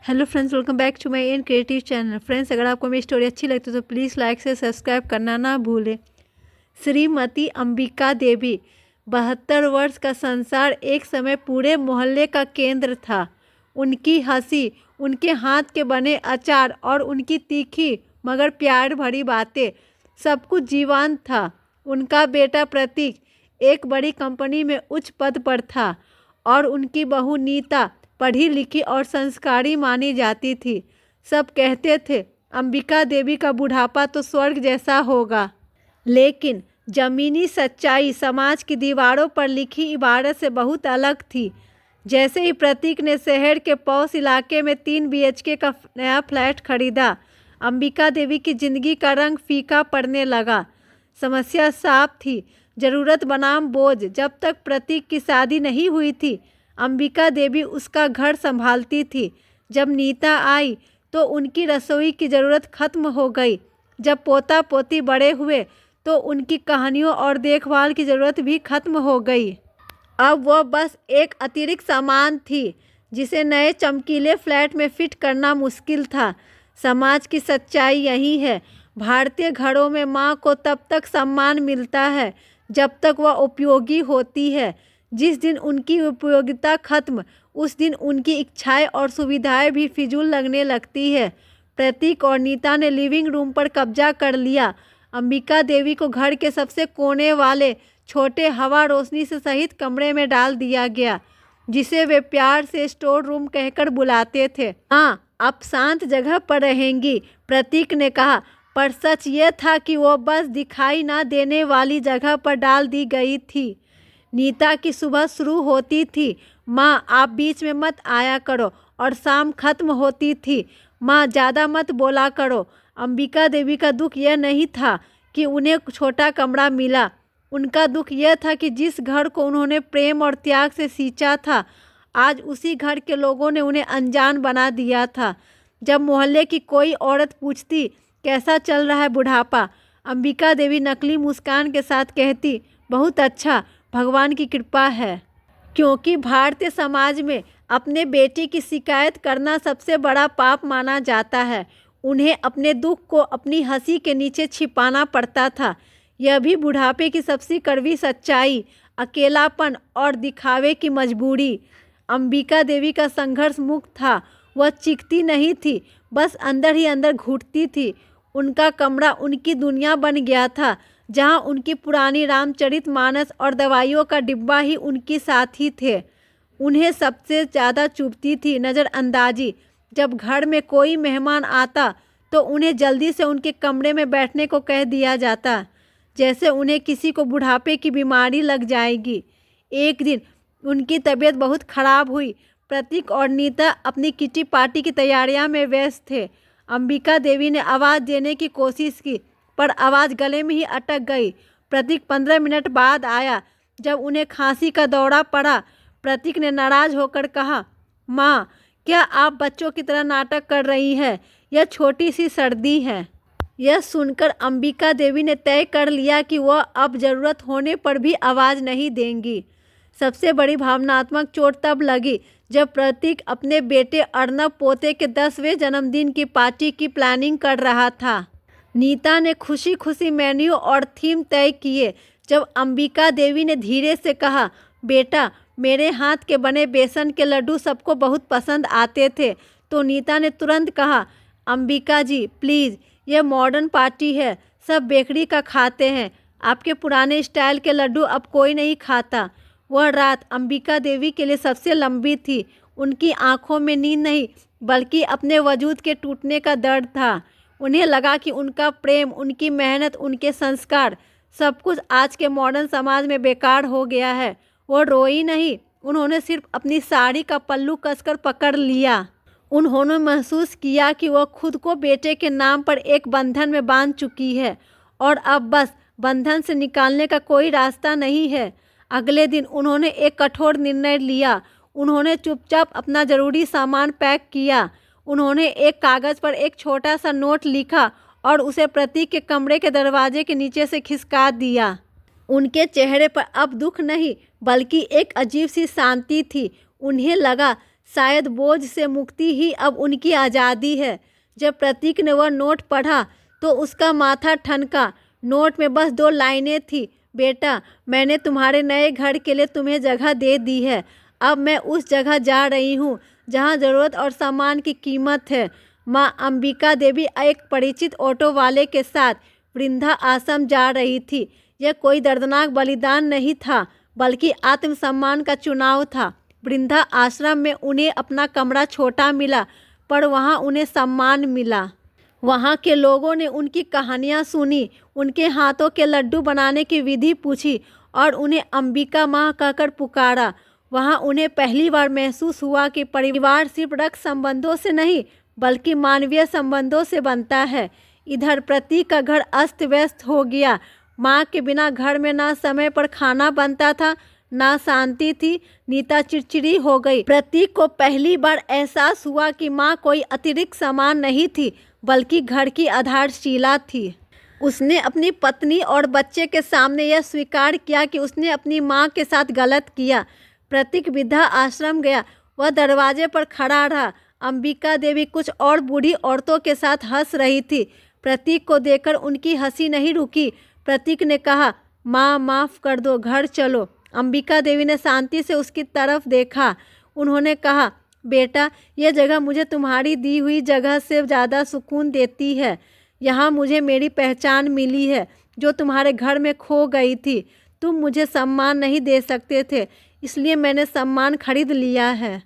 Hello friends, welcome back to my N creative channel. Friends, अगर आपको मेरी story अच्छी लगती है तो प्लीज़ लाइक से सब्सक्राइब करना ना भूलें। श्रीमती अंबिका देवी 72 वर्ष का संसार एक समय पूरे मोहल्ले का केंद्र था। उनकी हंसी, उनके हाथ के बने अचार और उनकी तीखी मगर प्यार भरी बातें, सब कुछ जीवंत था। उनका बेटा प्रतीक एक बड़ी कंपनी में उच्च पद पर था और उनकी बहू नीता पढ़ी लिखी और संस्कारी मानी जाती थी। सब कहते थे अंबिका देवी का बुढ़ापा तो स्वर्ग जैसा होगा, लेकिन जमीनी सच्चाई समाज की दीवारों पर लिखी इबारत से बहुत अलग थी। जैसे ही प्रतीक ने शहर के पॉश इलाके में 3 BHK का नया फ्लैट खरीदा, अंबिका देवी की जिंदगी का रंग फीका पड़ने लगा। समस्या साफ थी, जरूरत बनाम बोझ। जब तक प्रतीक की शादी नहीं हुई थी, अंबिका देवी उसका घर संभालती थी। जब नीता आई तो उनकी रसोई की ज़रूरत खत्म हो गई। जब पोता पोती बड़े हुए तो उनकी कहानियों और देखभाल की ज़रूरत भी खत्म हो गई। अब वह बस एक अतिरिक्त सामान थी जिसे नए चमकीले फ्लैट में फिट करना मुश्किल था। समाज की सच्चाई यही है, भारतीय घरों में माँ को तब तक सम्मान मिलता है जब तक वह उपयोगी होती है। जिस दिन उनकी उपयोगिता खत्म, उस दिन उनकी इच्छाएं और सुविधाएं भी फिजूल लगने लगती है। प्रतीक और नीता ने लिविंग रूम पर कब्जा कर लिया। अंबिका देवी को घर के सबसे कोने वाले छोटे हवा रोशनी से सहित कमरे में डाल दिया गया, जिसे वे प्यार से स्टोर रूम कहकर बुलाते थे। हाँ, आप शांत जगह पर रहेंगी, प्रतीक ने कहा, पर सच ये था कि वो बस दिखाई ना देने वाली जगह पर डाल दी गई थी। नीता की सुबह शुरू होती थी, माँ आप बीच में मत आया करो, और शाम खत्म होती थी, माँ ज़्यादा मत बोला करो। अंबिका देवी का दुख यह नहीं था कि उन्हें छोटा कमरा मिला, उनका दुख यह था कि जिस घर को उन्होंने प्रेम और त्याग से सींचा था, आज उसी घर के लोगों ने उन्हें अनजान बना दिया था। जब मोहल्ले की कोई औरत पूछती कैसा चल रहा है बुढ़ापा, अंबिका देवी नकली मुस्कान के साथ कहती, बहुत अच्छा, भगवान की कृपा है। क्योंकि भारतीय समाज में अपने बेटे की शिकायत करना सबसे बड़ा पाप माना जाता है। उन्हें अपने दुख को अपनी हंसी के नीचे छिपाना पड़ता था। यह भी बुढ़ापे की सबसे कड़वी सच्चाई, अकेलापन और दिखावे की मजबूरी। अंबिका देवी का संघर्ष मुक्त था। वह चीखती नहीं थी, बस अंदर ही अंदर घुटती थी। उनका कमरा उनकी दुनिया बन गया था, जहां उनकी पुरानी रामचरितमानस और दवाइयों का डिब्बा ही उनकी साथी थे। उन्हें सबसे ज़्यादा चुभती थी नज़रअंदाजी। जब घर में कोई मेहमान आता तो उन्हें जल्दी से उनके कमरे में बैठने को कह दिया जाता, जैसे उन्हें किसी को बुढ़ापे की बीमारी लग जाएगी। एक दिन उनकी तबीयत बहुत खराब हुई। प्रतीक और नीता अपनी किटी पार्टी की तैयारियां में व्यस्त थे। अंबिका देवी ने आवाज़ देने की कोशिश की, पर आवाज़ गले में ही अटक गई। प्रतीक 15 मिनट बाद आया। जब उन्हें खांसी का दौरा पड़ा, प्रतीक ने नाराज़ होकर कहा, माँ क्या आप बच्चों की तरह नाटक कर रही हैं? यह छोटी सी सर्दी है। यह सुनकर अंबिका देवी ने तय कर लिया कि वह अब ज़रूरत होने पर भी आवाज़ नहीं देंगी। सबसे बड़ी भावनात्मक चोट तब लगी जब प्रतीक अपने बेटे अर्नब पोते के 10वें जन्मदिन की पार्टी की प्लानिंग कर रहा था। नीता ने खुशी खुशी मेन्यू और थीम तय किए। जब अंबिका देवी ने धीरे से कहा, बेटा मेरे हाथ के बने बेसन के लड्डू सबको बहुत पसंद आते थे, तो नीता ने तुरंत कहा, अंबिका जी प्लीज़, यह मॉडर्न पार्टी है, सब बेकरी का खाते हैं, आपके पुराने स्टाइल के लड्डू अब कोई नहीं खाता। वह रात अंबिका देवी के लिए सबसे लंबी थी। उनकी आंखों में नींद नहीं, बल्कि अपने वजूद के टूटने का दर्द था। उन्हें लगा कि उनका प्रेम, उनकी मेहनत, उनके संस्कार, सब कुछ आज के मॉडर्न समाज में बेकार हो गया है। वो रोई नहीं, उन्होंने सिर्फ अपनी साड़ी का पल्लू कसकर पकड़ लिया। उन्होंने महसूस किया कि वह खुद को बेटे के नाम पर एक बंधन में बांध चुकी है और अब बस बंधन से निकालने का कोई रास्ता नहीं है। अगले दिन उन्होंने एक कठोर निर्णय लिया। उन्होंने चुपचाप अपना ज़रूरी सामान पैक किया। उन्होंने एक कागज़ पर एक छोटा सा नोट लिखा और उसे प्रतीक के कमरे के दरवाजे के नीचे से खिसका दिया। उनके चेहरे पर अब दुख नहीं, बल्कि एक अजीब सी शांति थी। उन्हें लगा शायद बोझ से मुक्ति ही अब उनकी आज़ादी है। जब प्रतीक ने वह नोट पढ़ा तो उसका माथा ठनका। नोट में बस 2 लाइनें थी, बेटा, मैंने तुम्हारे नए घर के लिए तुम्हें जगह दे दी है। अब मैं उस जगह जा रही हूँ जहाँ ज़रूरत और सम्मान की कीमत है। माँ अंबिका देवी एक परिचित ऑटो वाले के साथ वृद्धा आश्रम जा रही थी। यह कोई दर्दनाक बलिदान नहीं था, बल्कि आत्मसम्मान का चुनाव था। वृद्धा आश्रम में उन्हें अपना कमरा छोटा मिला, पर वहाँ उन्हें सम्मान मिला। वहाँ के लोगों ने उनकी कहानियाँ सुनी, उनके हाथों के लड्डू बनाने की विधि पूछी और उन्हें अंबिका माँ कहकर पुकारा। वहाँ उन्हें पहली बार महसूस हुआ कि परिवार सिर्फ रक्त संबंधों से नहीं, बल्कि मानवीय संबंधों से बनता है। इधर प्रतीक का घर अस्त व्यस्त हो गया। माँ के बिना घर में ना समय पर खाना बनता था, ना शांति थी। नीता चिड़चिड़ी हो गई। प्रतीक को पहली बार एहसास हुआ कि माँ कोई अतिरिक्त सामान नहीं थी, बल्कि घर की आधारशिला थी। उसने अपनी पत्नी और बच्चे के सामने यह स्वीकार किया कि उसने अपनी माँ के साथ गलत किया। प्रतीक वृद्धा आश्रम गया। वह दरवाजे पर खड़ा रहा। अंबिका देवी कुछ और बूढ़ी औरतों के साथ हंस रही थी। प्रतीक को देखकर उनकी हंसी नहीं रुकी। प्रतीक ने कहा, माँ माफ़ कर दो, घर चलो। अंबिका देवी ने शांति से उसकी तरफ देखा। उन्होंने कहा, बेटा, यह जगह मुझे तुम्हारी दी हुई जगह से ज़्यादा सुकून देती है। यहाँ मुझे मेरी पहचान मिली है, जो तुम्हारे घर में खो गई थी। तुम मुझे सम्मान नहीं दे सकते थे, इसलिए मैंने सम्मान खरीद लिया है।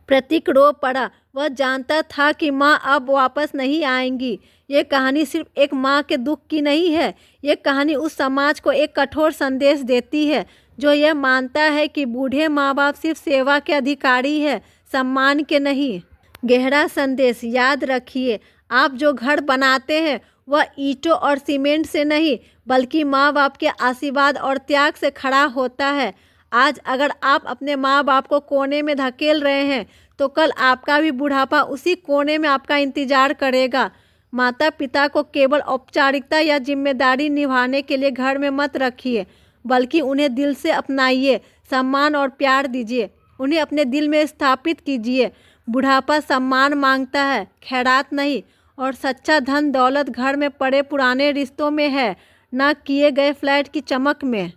प्रतीक रो पड़ा। वह जानता था कि माँ अब वापस नहीं आएंगी। ये कहानी सिर्फ एक माँ के दुख की नहीं है। ये कहानी उस समाज को एक कठोर संदेश देती है, जो यह मानता है कि बूढ़े माँ बाप सिर्फ सेवा के अधिकारी है, सम्मान के नहीं। गहरा संदेश याद रखिए, आप जो घर बनाते हैं वह ईंटों और सीमेंट से नहीं, बल्कि माँ बाप के आशीर्वाद और त्याग से खड़ा होता है। आज अगर आप अपने माँ बाप को कोने में धकेल रहे हैं, तो कल आपका भी बुढ़ापा उसी कोने में आपका इंतजार करेगा। माता पिता को केवल औपचारिकता या जिम्मेदारी निभाने के लिए घर में मत रखिए, बल्कि उन्हें दिल से अपनाइए, सम्मान और प्यार दीजिए, उन्हें अपने दिल में स्थापित कीजिए। बुढ़ापा सम्मान मांगता है, खैरात नहीं। और सच्चा धन दौलत घर में पड़े पुराने रिश्तों में है, न किए गए फ्लैट की चमक में।